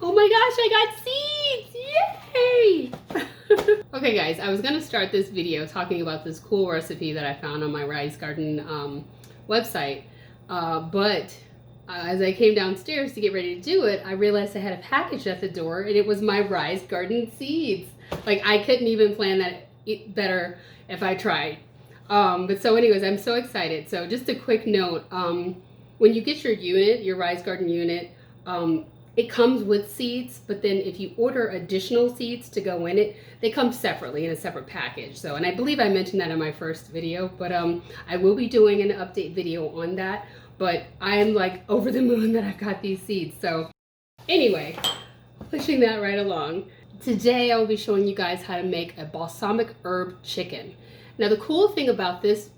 Oh my gosh, I got seeds! Yay! Okay guys, I was gonna start this video talking about this cool recipe that I found on my Rise Garden website, but as I came downstairs to get ready to do it, I realized I had a package at the door and it was my Rise Garden seeds. Like, I couldn't even plan that better if I tried. But so anyways, I'm so excited. So just a quick note, when you get your unit, your Rise Garden unit, it comes with seeds, but then if you order additional seeds to go in it, they come separately in a separate package. So, and I believe I mentioned that in my first video, but I will be doing an update video on that. But I'm like over the moon that I got these seeds. So anyway, pushing that right along. Today I'll be showing you guys how to make a balsamic herb chicken. Now the cool thing about this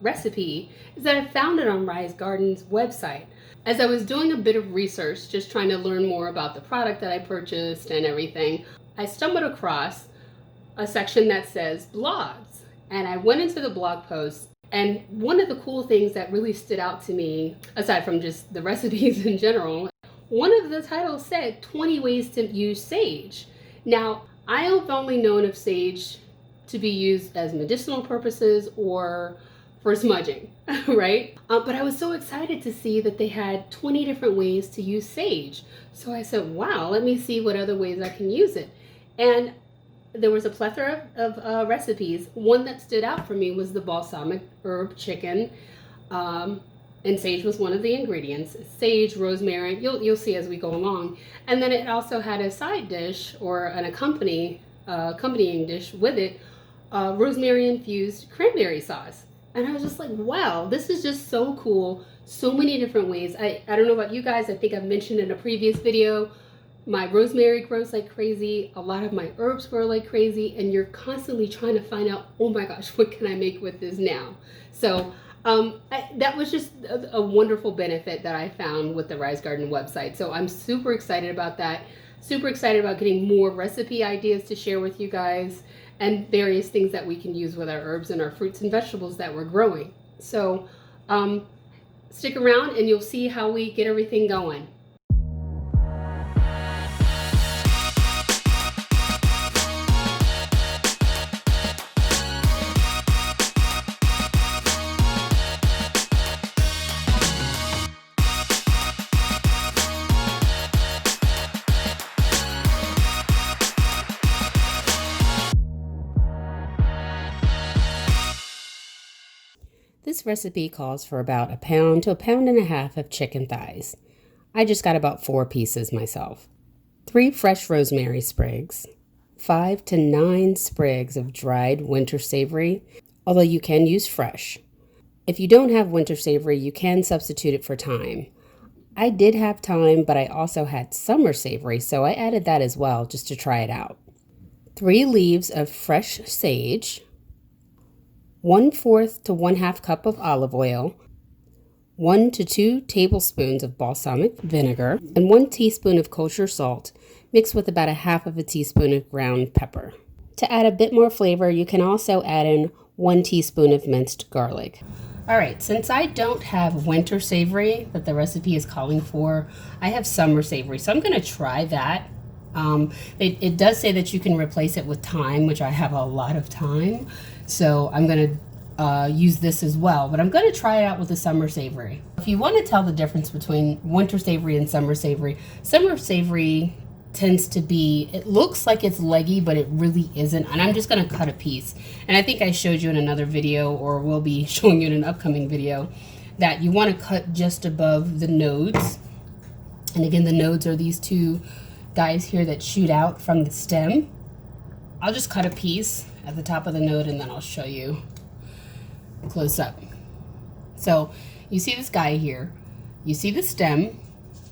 recipe is that I found it on Rise Garden's website. As I was doing a bit of research, just trying to learn more about the product that I purchased and everything, I stumbled across a section that says blogs. And I went into the blog post, and one of the cool things that really stood out to me, aside from just the recipes in general, one of the titles said 20 ways to use sage. Now, I have only known of sage to be used as medicinal purposes or for smudging, right? But I was so excited to see that they had 20 different ways to use sage. So I said, wow, let me see what other ways I can use it. And there was a plethora of recipes. One that stood out for me was the balsamic herb chicken. And sage was one of the ingredients. Sage, rosemary, you'll see as we go along. And then it also had a side dish or an accompanying dish with it, rosemary infused cranberry sauce. And I was just like, wow, this is just so cool. So many different ways. I don't know about you guys. I think I've mentioned in a previous video, my rosemary grows like crazy. A lot of my herbs grow like crazy. And you're constantly trying to find out, oh my gosh, what can I make with this now? So that was just a wonderful benefit that I found with the Rise Garden website. So I'm super excited about that. Super excited about getting more recipe ideas to share with you guys and various things that we can use with our herbs and our fruits and vegetables that we're growing. So stick around and you'll see how we get everything going. This recipe calls for about 1 pound to 1.5 pounds of chicken thighs. I just got about 4 pieces myself. 3 fresh rosemary sprigs, 5 to 9 sprigs of dried winter savory, although you can use fresh. If you don't have winter savory, you can substitute it for thyme. I did have thyme, but I also had summer savory, so I added that as well just to try it out. 3 leaves of fresh sage, 1/4 to 1/2 cup of olive oil, 1 to 2 tablespoons of balsamic vinegar, and 1 teaspoon of kosher salt mixed with about 1/2 teaspoon of ground pepper. To add a bit more flavor, you can also add in 1 teaspoon of minced garlic. All right, since I don't have winter savory that the recipe is calling for, I have summer savory, so I'm going to try that. It does say that you can replace it with thyme, which I have a lot of thyme, so I'm going to use this as well, but I'm going to try it out with the summer savory. If you want to tell the difference between winter savory and summer savory tends to be, it looks like it's leggy, but it really isn't, and I'm just going to cut a piece. And I think I showed you in another video, or will be showing you in an upcoming video, that you want to cut just above the nodes. And again, the nodes are these 2 guys here that shoot out from the stem. I'll just cut a piece at the top of the node and then I'll show you close up. So you see this guy here, you see the stem,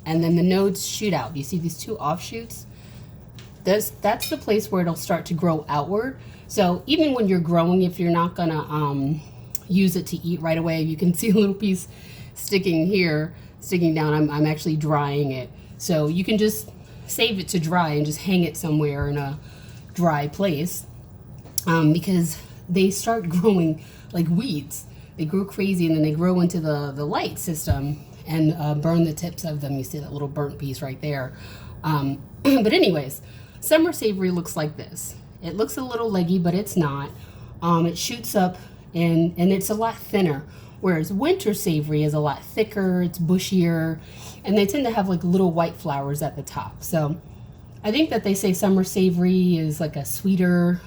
and then the nodes shoot out. You see these 2 offshoots? That's the place where it'll start to grow outward. So even when you're growing, if you're not gonna use it to eat right away, you can see a little piece sticking here, sticking down. I'm actually drying it. So you can just save it to dry and just hang it somewhere in a dry place, because they start growing like weeds. They grow crazy and then they grow into the light system, and burn the tips of them. You see that little burnt piece right there. But anyways, summer savory looks like this. It looks a little leggy, but it's not. It shoots up and it's a lot thinner, whereas winter savory is a lot thicker, it's bushier, and they tend to have like little white flowers at the top. So I think that they say summer savory is like a sweeter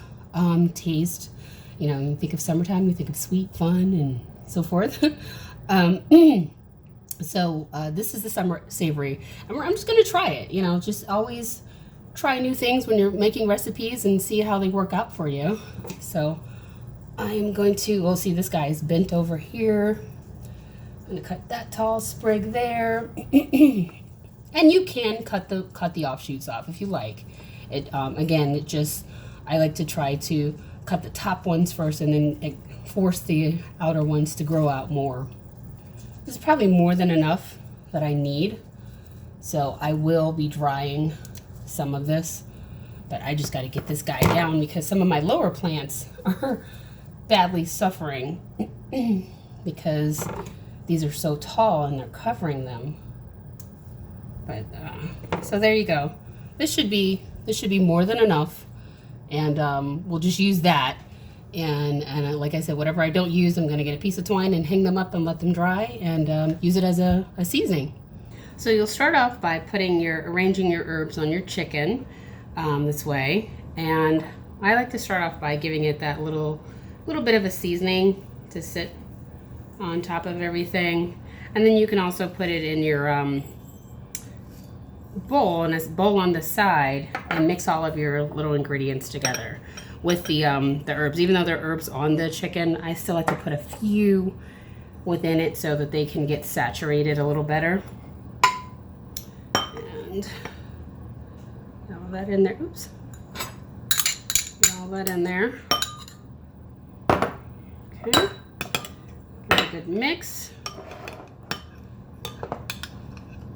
taste. You know, you think of summertime, you think of sweet, fun, and so forth. So this is the summer savory, and I'm just going to try it. You know, just always try new things when you're making recipes and see how they work out for you. So I'm going to, we'll see, this guy is bent over here. I'm going to cut that tall sprig there. And you can cut the offshoots off if you like. It again, it just, I like to try to cut the top ones first and then force the outer ones to grow out more. This is probably more than enough that I need. So I will be drying some of this, but I just got to get this guy down because some of my lower plants are badly suffering because these are so tall and they're covering them. But so there you go. This should be more than enough, and we'll just use that. And like I said, whatever I don't use, I'm going to get a piece of twine and hang them up and let them dry and use it as a seasoning. So you'll start off by arranging your herbs on your chicken this way. And I like to start off by giving it that little bit of a seasoning to sit on top of everything. And then you can also put it in your bowl, and a bowl on the side, and mix all of your little ingredients together with the herbs. Even though there are herbs on the chicken, I still like to put a few within it so that they can get saturated a little better. And get all that in there. Oops. Get all that in there. Okay. Give it a good mix.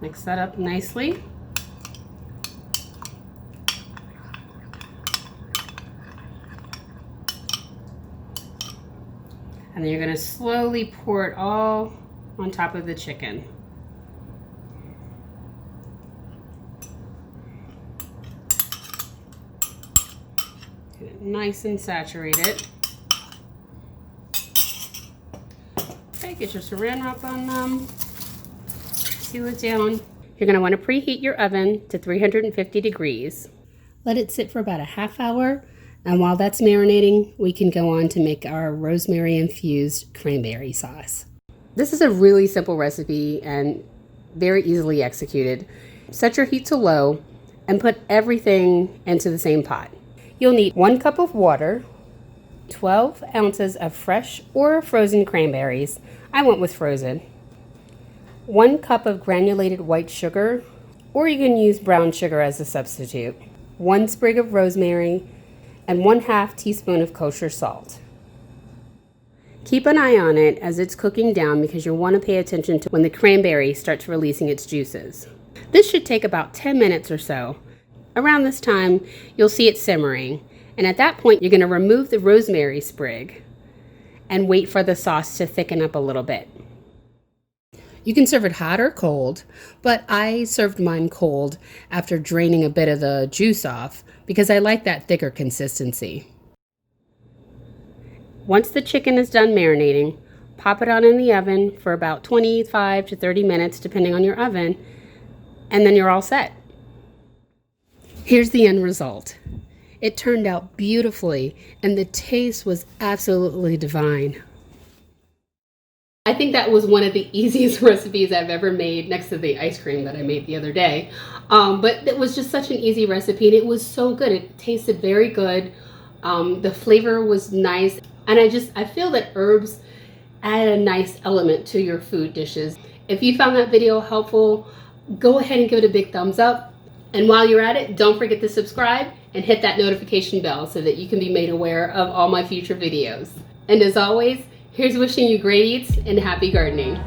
Mix that up nicely. And then you're going to slowly pour it all on top of the chicken. Get it nice and saturated. Okay, get your saran wrap on them. Seal it down. You're going to want to preheat your oven to 350 degrees. Let it sit for about a half hour. And while that's marinating, we can go on to make our rosemary infused cranberry sauce. This is a really simple recipe and very easily executed. Set your heat to low and put everything into the same pot. You'll need 1 cup of water, 12 ounces of fresh or frozen cranberries. I went with frozen. 1 cup of granulated white sugar, or you can use brown sugar as a substitute. 1 sprig of rosemary, and 1/2 teaspoon of kosher salt. Keep an eye on it as it's cooking down because you'll want to pay attention to when the cranberry starts releasing its juices. This should take about 10 minutes or so. Around this time, you'll see it simmering, and at that point, you're going to remove the rosemary sprig and wait for the sauce to thicken up a little bit. You can serve it hot or cold, but I served mine cold after draining a bit of the juice off because I like that thicker consistency. Once the chicken is done marinating, pop it on in the oven for about 25 to 30 minutes depending on your oven, and then you're all set. Here's the end result. It turned out beautifully and the taste was absolutely divine. I think that was one of the easiest recipes I've ever made, next to the ice cream that I made the other day. But it was just such an easy recipe, and it was so good. It tasted very good. The flavor was nice, and I feel that herbs add a nice element to your food dishes. If you found that video helpful, go ahead and give it a big thumbs up. And while you're at it, don't forget to subscribe and hit that notification bell so that you can be made aware of all my future videos. And as always, here's wishing you great eats and happy gardening.